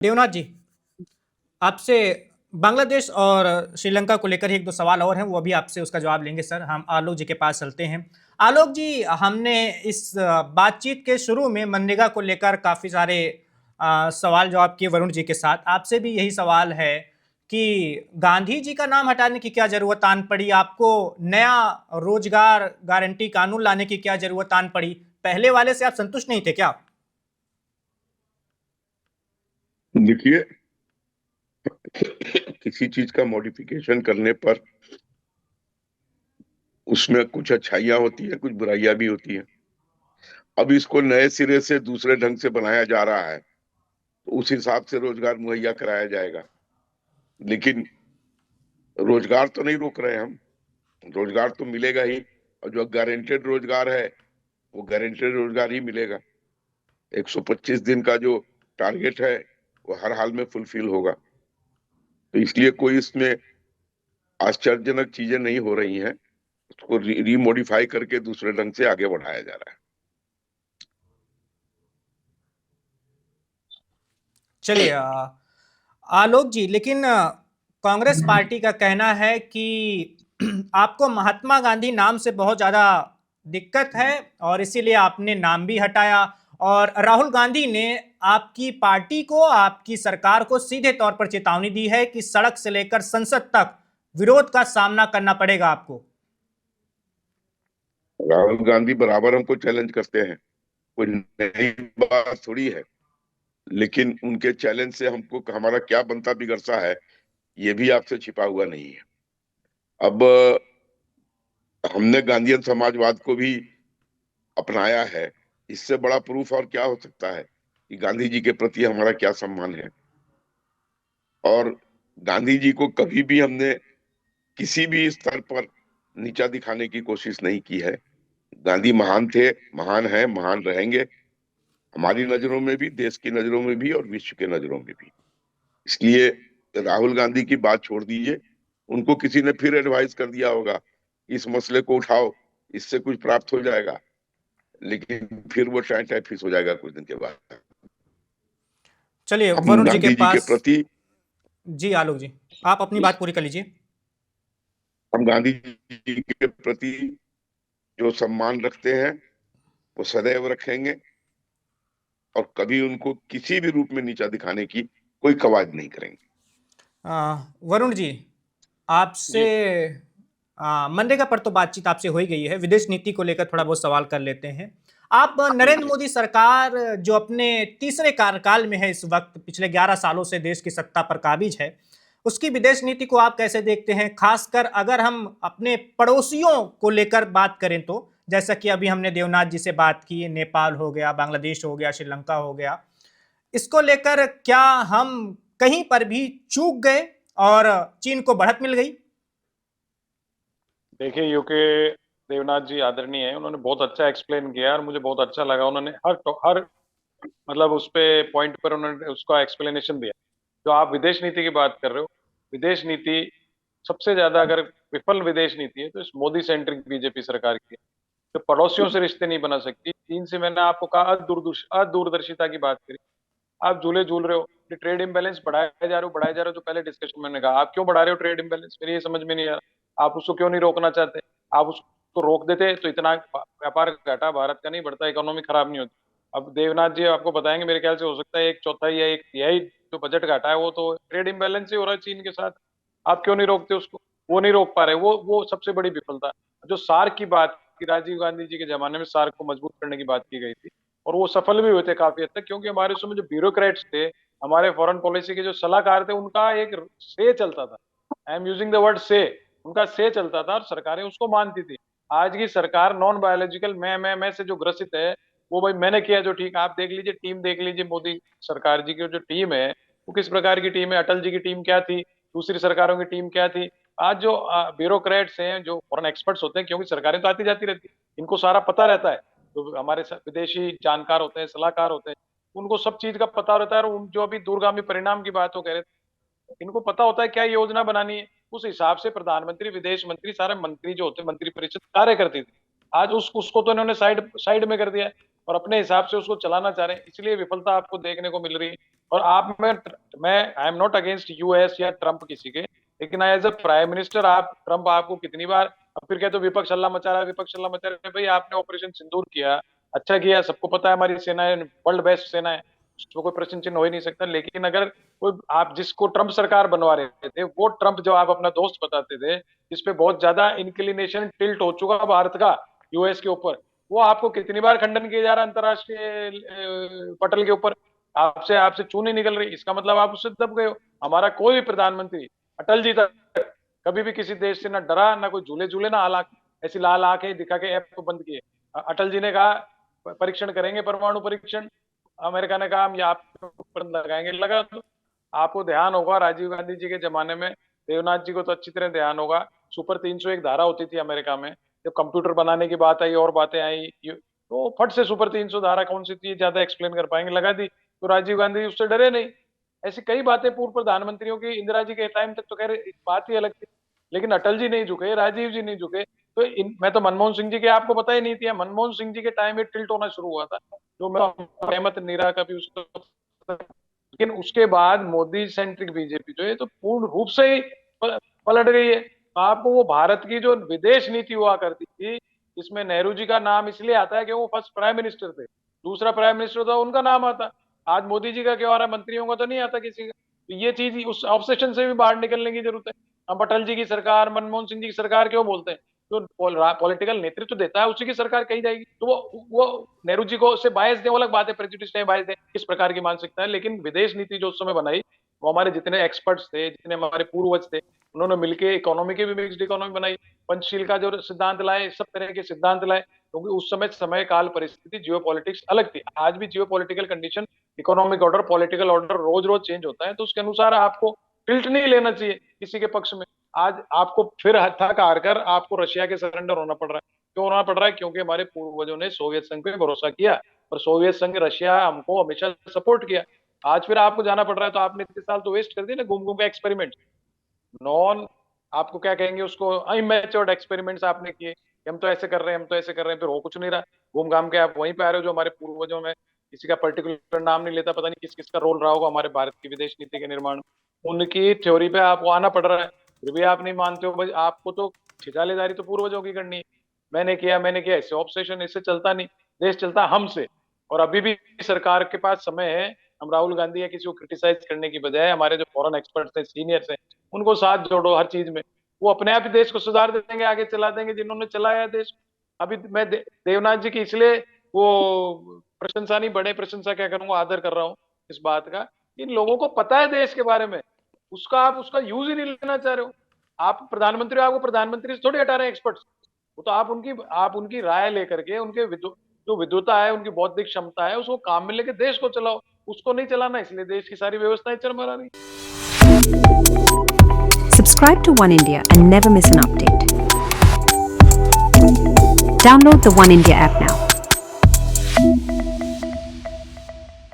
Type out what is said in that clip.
देवनाथ जी, आपसे बांग्लादेश और श्रीलंका को लेकर ही एक दो सवाल और हैं, वो अभी आपसे उसका जवाब लेंगे सर। हम आलोक जी के पास चलते हैं। आलोक जी, हमने इस बातचीत के शुरू में मनरेगा को लेकर काफ़ी सारे सवाल जवाब किए वरुण जी के साथ। आपसे भी यही सवाल है कि गांधी जी का नाम हटाने की क्या ज़रूरत आन पड़ी? आपको नया रोजगार गारंटी कानून लाने की क्या ज़रूरत आन पड़ी? पहले वाले से आप संतुष्ट नहीं थे क्या? देखिए, किसी चीज का मॉडिफिकेशन करने पर उसमें कुछ अच्छाइयां होती है, कुछ बुराइयां भी होती हैं। अब इसको नए सिरे से दूसरे ढंग से बनाया जा रहा है, तो उस हिसाब से रोजगार मुहैया कराया जाएगा। लेकिन रोजगार तो नहीं रोक रहे हम, रोजगार तो मिलेगा ही। और जो गारंटेड रोजगार है, वो गारंटेड रोजगार ही मिलेगा। 125 दिन का जो टारगेट है, वो हर हाल में फुलफिल होगा। तो इसलिए कोई इसमें आश्चर्यजनक चीजें नहीं हो रही हैं। उसको रीमोडिफाई करके दूसरे ढंग से आगे बढ़ाया जा रहा है। चलिए, आलोक जी, लेकिन कांग्रेस पार्टी का कहना है कि आपको महात्मा गांधी नाम से बहुत ज्यादा दिक्कत है और इसीलिए आपने नाम भी हटाया। और राहुल गांधी ने आपकी पार्टी को, आपकी सरकार को सीधे तौर पर चेतावनी दी है कि सड़क से लेकर संसद तक विरोध का सामना करना पड़ेगा आपको। राहुल गांधी बराबर हमको चैलेंज करते हैं, कोई नई बात थोड़ी है। लेकिन उनके चैलेंज से हमको हमारा क्या बनता बिगड़ता है, ये भी आपसे छिपा हुआ नहीं है। अब हमने गांधीयन समाजवाद को भी अपनाया है। इससे बड़ा प्रूफ और क्या हो सकता है कि गांधी जी के प्रति हमारा क्या सम्मान है। और गांधी जी को कभी भी हमने किसी भी स्तर पर नीचा दिखाने की कोशिश नहीं की है। गांधी महान थे, महान हैं, महान रहेंगे, हमारी नजरों में भी, देश की नजरों में भी और विश्व के नजरों में भी। इसलिए राहुल गांधी की बात छोड़ दीजिए। उनको किसी ने फिर एडवाइस कर दिया होगा, इस मसले को उठाओ, इससे कुछ प्राप्त हो जाएगा। लेकिन फिर वो टाइम टाइम फिक्स हो जाएगा कुछ दिन के बाद। चलिए हम वरुण जी के गांधी जी के पास। प्रति जी आलोक जी, आप अपनी बात पूरी कर लीजिए। हम गांधी जी के प्रति जो सम्मान रखते हैं, वो सदैव रखेंगे। और कभी उनको किसी भी रूप में नीचा दिखाने की कोई कवायद नहीं करेंगे। वरुण जी, आपसे जी। मनरेगा पर तो बातचीत आपसे हो ही गई है। विदेश नीति को लेकर थोड़ा बहुत सवाल कर लेते हैं। आप नरेंद्र मोदी सरकार जो अपने तीसरे कार्यकाल में है इस वक्त, पिछले 11 सालों से देश की सत्ता पर काबिज है, उसकी विदेश नीति को आप कैसे देखते हैं? खासकर अगर हम अपने पड़ोसियों को लेकर बात करें तो, जैसा कि अभी हमने देवनाथ जी से बात की, नेपाल हो गया, बांग्लादेश हो गया, श्रीलंका हो गया, इसको लेकर क्या हम कहीं पर भी चूक गए और चीन को बढ़त मिल गई? देखिए, यूके देवनाथ जी आदरणीय है, उन्होंने बहुत अच्छा एक्सप्लेन किया और मुझे बहुत अच्छा लगा। उन्होंने हर मतलब उस पे पॉइंट पर उन्होंने उसका एक्सप्लेनेशन दिया। जो आप विदेश नीति की बात कर रहे हो, विदेश नीति सबसे ज्यादा अगर विफल विदेश नीति है तो इस मोदी सेंट्रिक बीजेपी सरकार की है, जो पड़ोसियों से रिश्ते नहीं बना सकती। चीन से मैंने आपको कहा अदूरदर्शिता की बात करी। आप झूले झूल रहे हो, ट्रेड इम्बैलेंस बढ़ाए जा रहे हो। जो पहले डिस्कशन मैंने कहा, आप क्यों बढ़ा रहे हो ट्रेड इम्बैलेंस, मेरी ये समझ में नहीं आ रहा। आप उसको क्यों नहीं रोकना चाहते? आप उसको रोक देते तो इतना व्यापार घाटा भारत का नहीं बढ़ता, इकोनॉमी खराब नहीं होती। अब देवनाथ जी आपको बताएंगे, मेरे ख्याल से हो सकता है एक चौथाई या एक तिहाई जो बजट घाटा है वो तो ट्रेड इम्बैलेंस ही हो रहा है चीन के साथ। आप क्यों नहीं रोकते उसको? वो नहीं रोक पा रहे। वो सबसे बड़ी विफलता। जो सार्क की बात की, राजीव गांधी जी के जमाने में सार्क को मजबूत करने की बात की गई थी और वो सफल भी हुए थे काफी हद तक, क्योंकि हमारे उसमें जो ब्यूरोक्रेट्स थे, हमारे फॉरेन पॉलिसी के जो सलाहकार थे, उनका एक से चलता था। I am using the word से। उनका से चलता था और सरकारें उसको मानती थी। आज की सरकार नॉन बायोलॉजिकल मैं से जो ग्रसित है, वो भाई मैंने किया जो ठीक। आप देख लीजिए, टीम देख लीजिए मोदी सरकार जी की जो टीम है, वो किस प्रकार की टीम है। अटल जी की टीम क्या थी, दूसरी सरकारों की टीम क्या थी। आज जो ब्यूरोक्रेट्स हैं, जो फॉरेन एक्सपर्ट्स होते हैं, क्योंकि सरकारें तो आती जाती रहती है, इनको सारा पता रहता है। तो हमारे विदेशी जानकार होते हैं, सलाहकार होते हैं, उनको सब चीज का पता रहता है। और जो अभी दूरगामी परिणाम की बात हो कह रहे थे, इनको पता होता है क्या योजना बनानी है। उस हिसाब से प्रधानमंत्री, विदेश मंत्री, सारे मंत्री जो होते हैं, मंत्री परिषद कार्य करती थी। आज उसको तो इन्होंने साइड साइड में कर दिया है और अपने हिसाब से उसको चलाना चाह रहे हैं। इसलिए विफलता आपको देखने को मिल रही है। और आप मैं I am not against US या ट्रम्प किसी के, लेकिन एज अ प्राइम मिनिस्टर आप ट्रम्प आपको कितनी बार, अब फिर कहते हो विपक्ष हल्ला मचा रहा है, विपक्ष हल्ला मचा रहा है। भाई आपने ऑपरेशन सिंदूर किया, अच्छा किया, सबको पता है हमारी सेना है वर्ल्ड बेस्ट सेना है, उसको कोई प्रश्न चिन्ह हो ही नहीं सकता। लेकिन अगर कोई आप जिसको ट्रम्प सरकार बनवा रहे थे, वो ट्रम्प जो आप अपना दोस्त बताते थे, जिसपे बहुत ज्यादा इंक्लिनेशन टिल्ट हो चुका भारत का यूएस के ऊपर, वो आपको कितनी बार खंडन किया जा रहा है अंतरराष्ट्रीय पटल के ऊपर, आपसे आपसे चून नहीं निकल रही। इसका मतलब आप उससे दब गए हो। हमारा कोई भी प्रधानमंत्री अटल जी तक कभी भी किसी देश से ना डरा, ना कोई झूले झूले, ना आला ऐसी लाल आंखें दिखा के ऐप को बंद किए। अटल जी ने कहा परीक्षण करेंगे, परमाणु परीक्षण, अमेरिका ने कहा हम यहाँ पर लगाएंगे, लगा। तो आपको ध्यान होगा राजीव गांधी जी के जमाने में, देवनाथ जी को तो अच्छी तरह ध्यान होगा, सुपर 301 धारा होती थी अमेरिका में, जब कंप्यूटर बनाने की बात आई और बातें आई, तो फट से सुपर 300 धारा कौन सी थी, ज्यादा एक्सप्लेन कर पाएंगे, लगा दी। तो राजीव गांधी उससे डरे नहीं। ऐसी कई बातें पूर्व प्रधानमंत्रियों की, इंदिरा जी के टाइम तक तो कह रहे बात ही अलग थी, लेकिन अटल जी नहीं झुके, राजीव जी नहीं झुके। तो मैं तो मनमोहन सिंह जी के आपको पता ही नहीं थी, मनमोहन सिंह जी के टाइम में टिल्ट होना शुरू हुआ था, जो मैं रहमत नहीं रहा कभी उसको। लेकिन उसके बाद मोदी सेंट्रिक बीजेपी जो है तो पूर्ण रूप से ही पलट गई है। आपको वो भारत की जो विदेश नीति हुआ करती थी, जिसमें नेहरू जी का नाम इसलिए आता है कि वो फर्स्ट प्राइम मिनिस्टर थे, दूसरा प्राइम मिनिस्टर था उनका नाम आता, आज मोदी जी का क्यों आ रहा है, मंत्रियों का तो नहीं आता किसी का। तो ये चीज, उस ऑब्सेशन से भी बाहर निकलने की जरूरत है। हम अटल जी की सरकार, मनमोहन सिंह जी की सरकार क्यों बोलते हैं? जो पॉलिटिकल नेतृत्व देता है उसी की सरकार कही जाएगी। तो वो नेहरू जी को से बायस दे, वो अलग बात है, प्रेजुडिस है, बायस है, किस प्रकार की मानसिकता है। लेकिन विदेश नीति जो उस समय बनाई, वो हमारे जितने एक्सपर्ट्स थे, जितने हमारे पूर्वज थे, उन्होंने मिलकर इकोनॉमी की भी मिक्स्ड इकोनॉमी बनाई, पंचशील का जो सिद्धांत लाए, सब तरह के सिद्धांत लाए, क्योंकि उस समय काल परिस्थिति, जियो पॉलिटिक्स अलग थी। आज भी geo political condition, economic order, political order रोज रोज चेंज होता है, तो उसके अनुसार आपको टिल्ट नहीं लेना चाहिए किसी के पक्ष में। आज आपको फिर थक हार कर आपको रशिया के सरेंडर होना पड़ रहा है। क्यों होना पड़ रहा है? क्योंकि हमारे पूर्वजों ने सोवियत संघ पे भरोसा किया, और सोवियत संघ, रशिया हमको हमेशा सपोर्ट किया। आज फिर आपको जाना पड़ रहा है, तो आपने इतने साल तो वेस्ट कर दिए ना घूम घूम के एक्सपेरिमेंट, नॉन, आपको क्या कहेंगे उसको, इमेच्योर्ड एक्सपेरिमेंट्स आपने किए, हम तो ऐसे कर रहे हैं, हम तो ऐसे कर रहे हैं, फिर हो कुछ नहीं रहा। घूम घाम के आप वहीं पे आ रहे हो जो हमारे पूर्वजों में, किसी का पर्टिकुलर नाम नहीं लेता, पता नहीं किस किस का रोल रहा होगा हमारे भारत की विदेश नीति के निर्माण में, उनकी थ्योरी पे आपको आना पड़ रहा है, फिर भी आप नहीं मानते हो। भाई आपको तो छिछालेदारी तो पूर्वजों की करनी है, मैंने किया, इससे ऑब्सेशन, इससे चलता नहीं, देश चलता हमसे। और अभी भी सरकार के पास समय है, हम राहुल गांधी या किसी को क्रिटिसाइज करने की बजाय हमारे जो फॉरेन एक्सपर्ट्स हैं, सीनियर्स हैं, उनको साथ जोड़ो हर चीज में, वो अपने आप ही देश को सुधार देंगे, आगे चला देंगे, जिन्होंने चलाया है देश। अभी मैं देवनाथ जी की इसलिए वो प्रशंसा नहीं, बड़े प्रशंसा क्या करूंगा, आदर कर रहा हूँ इस बात का, इन लोगों को पता है देश के बारे में, उसका आप उसका यूज ही नहीं लेना चाह रहे हो। आप प्रधानमंत्री, आपको प्रधानमंत्री से थोड़ी हटा रहे हैं एक्सपर्ट्स, वो तो आप उनकी राय लेकर के, उनके जो विद्वता है, उनकी बौद्धिक क्षमता है, उसको काम में लेके देश को चलाओ। उसको नहीं चलाना, इसलिए देश की सारी व्यवस्थाएं चरमरा रही। Subscribe to One India and never miss an update. Download the One India app now.